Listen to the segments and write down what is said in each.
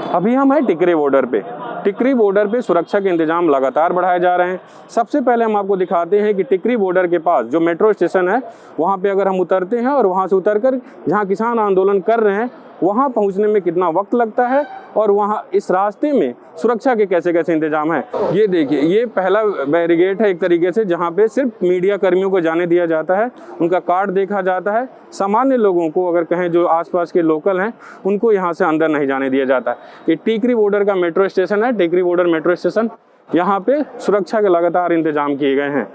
अभी हम हैं टिकरी बॉर्डर पे। टिकरी बॉर्डर पे सुरक्षा के इंतजाम लगातार बढ़ाए जा रहे हैं। सबसे पहले हम आपको दिखाते हैं कि टिकरी बॉर्डर के पास जो मेट्रो स्टेशन है वहाँ पे अगर हम उतरते हैं और वहाँ से उतरकर जहाँ किसान आंदोलन कर रहे हैं वहाँ पहुँचने में कितना वक्त लगता है और वहाँ इस रास्ते में सुरक्षा के कैसे कैसे इंतजाम है। ये देखिए, ये पहला बैरिकेड है एक तरीके से, जहाँ पे सिर्फ मीडिया कर्मियों को जाने दिया जाता है, उनका कार्ड देखा जाता है। सामान्य लोगों को, अगर कहें जो आसपास के लोकल हैं, उनको यहाँ से अंदर नहीं जाने दिया जाता है। ये टिकरी बॉर्डर का मेट्रो स्टेशन है, टिकरी बॉर्डर मेट्रो स्टेशन। यहाँ पे सुरक्षा के लगातार इंतजाम किए गए हैं।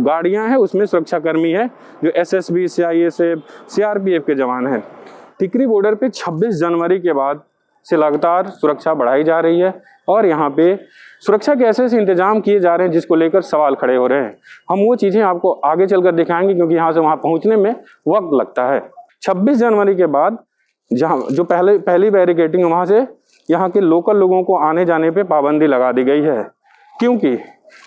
गाड़ियाँ हैं, उसमें सुरक्षा कर्मी है जो SSB, CISF, CRPF के जवान हैं। टिकरी बॉर्डर पे 26 जनवरी के बाद से लगातार सुरक्षा बढ़ाई जा रही है और यहाँ पे सुरक्षा के ऐसे ऐसे इंतजाम किए जा रहे हैं जिसको लेकर सवाल खड़े हो रहे हैं। हम वो चीज़ें आपको आगे चलकर दिखाएंगे क्योंकि यहाँ से वहाँ पहुँचने में वक्त लगता है। 26 जनवरी के बाद जहाँ जो पहली बैरिकेडिंग, वहाँ से यहाँ के लोकल लोगों को आने जाने पे पाबंदी लगा दी गई है, क्योंकि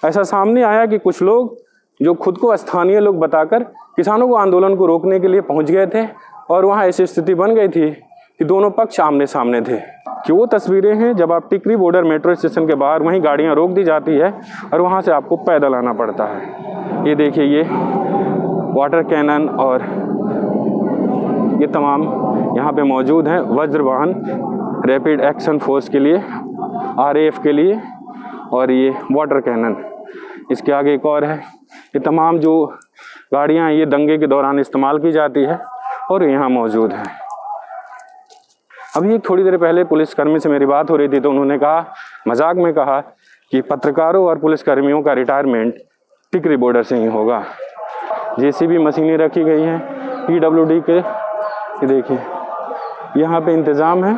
ऐसा सामने आया कि कुछ लोग जो खुद को स्थानीय लोग बताकर किसानों को आंदोलन को रोकने के लिए पहुँच गए थे और वहाँ ऐसी स्थिति बन गई थी कि दोनों पक्ष आमने सामने थे। कि वो तस्वीरें हैं जब आप टिकरी बॉर्डर मेट्रो स्टेशन के बाहर वहीं गाड़ियाँ रोक दी जाती है और वहाँ से आपको पैदल आना पड़ता है। ये देखिए, ये वाटर कैनन और ये तमाम यहाँ पे मौजूद हैं वज्र वाहन रैपिड एक्शन फोर्स के लिए, RAF के लिए, और ये वाटर कैनन। इसके आगे एक और है। ये तमाम जो गाड़ियाँ ये दंगे के दौरान इस्तेमाल की जाती है और यहाँ मौजूद है। अभी एक थोड़ी देर पहले पुलिसकर्मी से मेरी बात हो रही थी तो उन्होंने कहा, मजाक में कहा कि पत्रकारों और पुलिसकर्मियों का रिटायरमेंट टिकरी बॉर्डर से ही होगा। JCB मशीनें रखी गई हैं PWD के। ये देखिए, यहाँ पे इंतज़ाम है।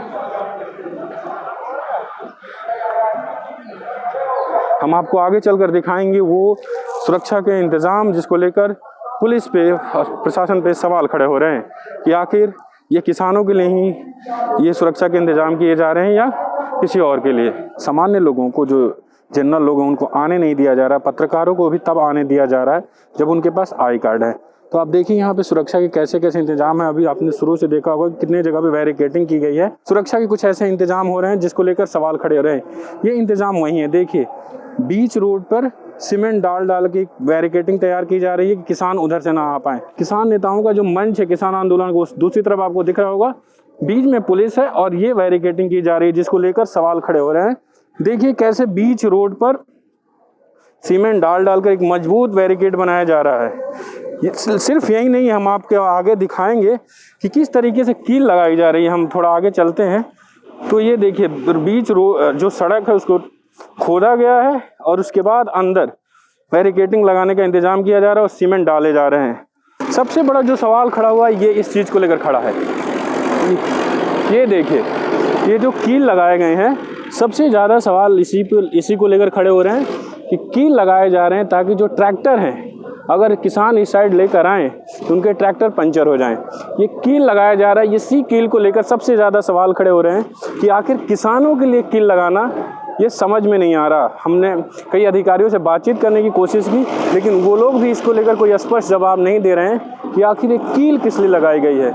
हम आपको आगे चलकर दिखाएंगे वो सुरक्षा के इंतज़ाम जिसको लेकर पुलिस पे और प्रशासन पे सवाल खड़े हो रहे हैं कि आखिर ये किसानों के लिए ही ये सुरक्षा के इंतजाम किए जा रहे हैं या किसी और के लिए। सामान्य लोगों को, जो जनरल लोग हैं, उनको आने नहीं दिया जा रहा। पत्रकारों को भी तब आने दिया जा रहा है जब उनके पास आई कार्ड है। तो आप देखिए यहाँ पे सुरक्षा के कैसे कैसे इंतजाम है। अभी आपने शुरू से देखा होगा कितने जगह पे बैरिकेडिंग की गई है। सुरक्षा के कुछ ऐसे इंतजाम हो रहे हैं जिसको लेकर सवाल खड़े हो रहे हैं। ये इंतजाम वही है, देखिए बीच रोड पर सीमेंट डाल के बैरिकेडिंग तैयार की जा रही है कि किसान उधर से ना आ पाए। किसान नेताओं का जो मंच है किसान आंदोलन को, दूसरी तरफ आपको दिख रहा होगा बीच में पुलिस है और ये बैरिकेडिंग की जा रही है जिसको लेकर सवाल खड़े हो रहे हैं। देखिए कैसे बीच रोड पर सीमेंट डालकर एक मजबूत बैरिकेड बनाया जा रहा है। सिर्फ यही नहीं, हम आपके आगे दिखाएंगे कि किस तरीके से कील लगाई जा रही है। हम थोड़ा आगे चलते हैं तो ये देखिए बीच जो सड़क है उसको खोदा गया है और उसके बाद अंदर बैरिकेडिंग लगाने का इंतजाम किया जा रहा है और सीमेंट डाले जा रहे हैं। सबसे बड़ा जो सवाल खड़ा हुआ है ये इस चीज़ को लेकर खड़ा है। ये देखिए, ये जो कील लगाए गए हैं, सबसे ज़्यादा सवाल इसी को लेकर खड़े हो रहे हैं कि कील लगाए जा रहे हैं ताकि जो ट्रैक्टर हैं, अगर किसान इस साइड लेकर आएँ तो उनके ट्रैक्टर पंचर हो जाएं। ये कील लगाया जा रहा है। इसी कील को लेकर सबसे ज़्यादा सवाल खड़े हो रहे हैं कि आखिर किसानों के लिए कील लगाना ये समझ में नहीं आ रहा। हमने कई अधिकारियों से बातचीत करने की कोशिश की लेकिन वो लोग भी इसको लेकर कोई स्पष्ट जवाब नहीं दे रहे हैं कि आखिर ये कील किस लिए लगाई गई है।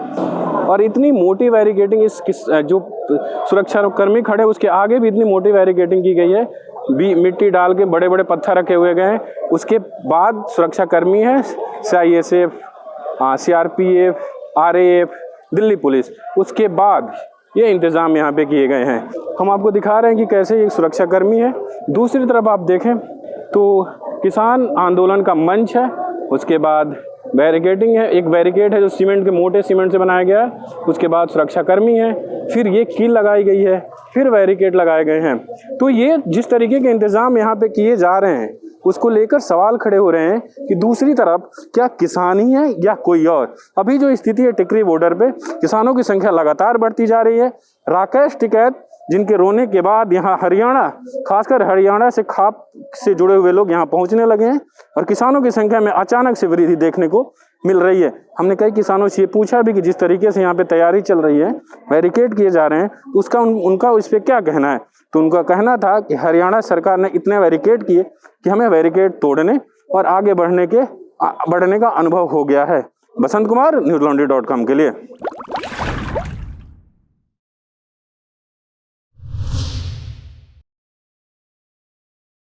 और इतनी मोटी बैरिकेडिंग जो सुरक्षा कर्मी खड़े उसके आगे भी इतनी मोटी बैरिकेडिंग की गई है। मिट्टी डाल के बड़े बड़े पत्थर रखे हुए गए हैं। उसके बाद सुरक्षा कर्मी है CISF, CRPF, RAF, Delhi police, उसके बाद ये इंतज़ाम यहाँ पे किए गए हैं। हम आपको दिखा रहे हैं कि कैसे एक सुरक्षा कर्मी है। दूसरी तरफ आप देखें तो किसान आंदोलन का मंच है, उसके बाद बैरिकेडिंग है। एक बैरिकेड है जो मोटे सीमेंट से बनाया गया है, उसके बाद सुरक्षा कर्मी है, फिर ये कील लगाई गई है, फिर बैरिकेड लगाए गए हैं। तो ये जिस तरीके के इंतज़ाम यहाँ पे किए जा रहे हैं उसको लेकर सवाल खड़े हो रहे हैं कि दूसरी तरफ क्या किसान ही है या कोई और। अभी जो स्थिति है टिकरी बॉर्डर पे, किसानों की संख्या लगातार बढ़ती जा रही है। राकेश टिकैत जिनके रोने के बाद यहाँ हरियाणा, खासकर हरियाणा से खाप से जुड़े हुए लोग यहाँ पहुँचने लगे हैं और किसानों की संख्या में अचानक से वृद्धि देखने को मिल रही है। हमने कई किसानों से ये पूछा भी कि जिस तरीके से यहाँ पे तैयारी चल रही है, बैरिकेड किए जा रहे हैं, तो उसका उनका इस पर क्या कहना है। तो उनका कहना था कि हरियाणा सरकार ने इतने बैरिकेड किए कि हमें बैरिकेड तोड़ने और आगे बढ़ने का अनुभव हो गया है। बसंत कुमार, newslaundry.com के लिए।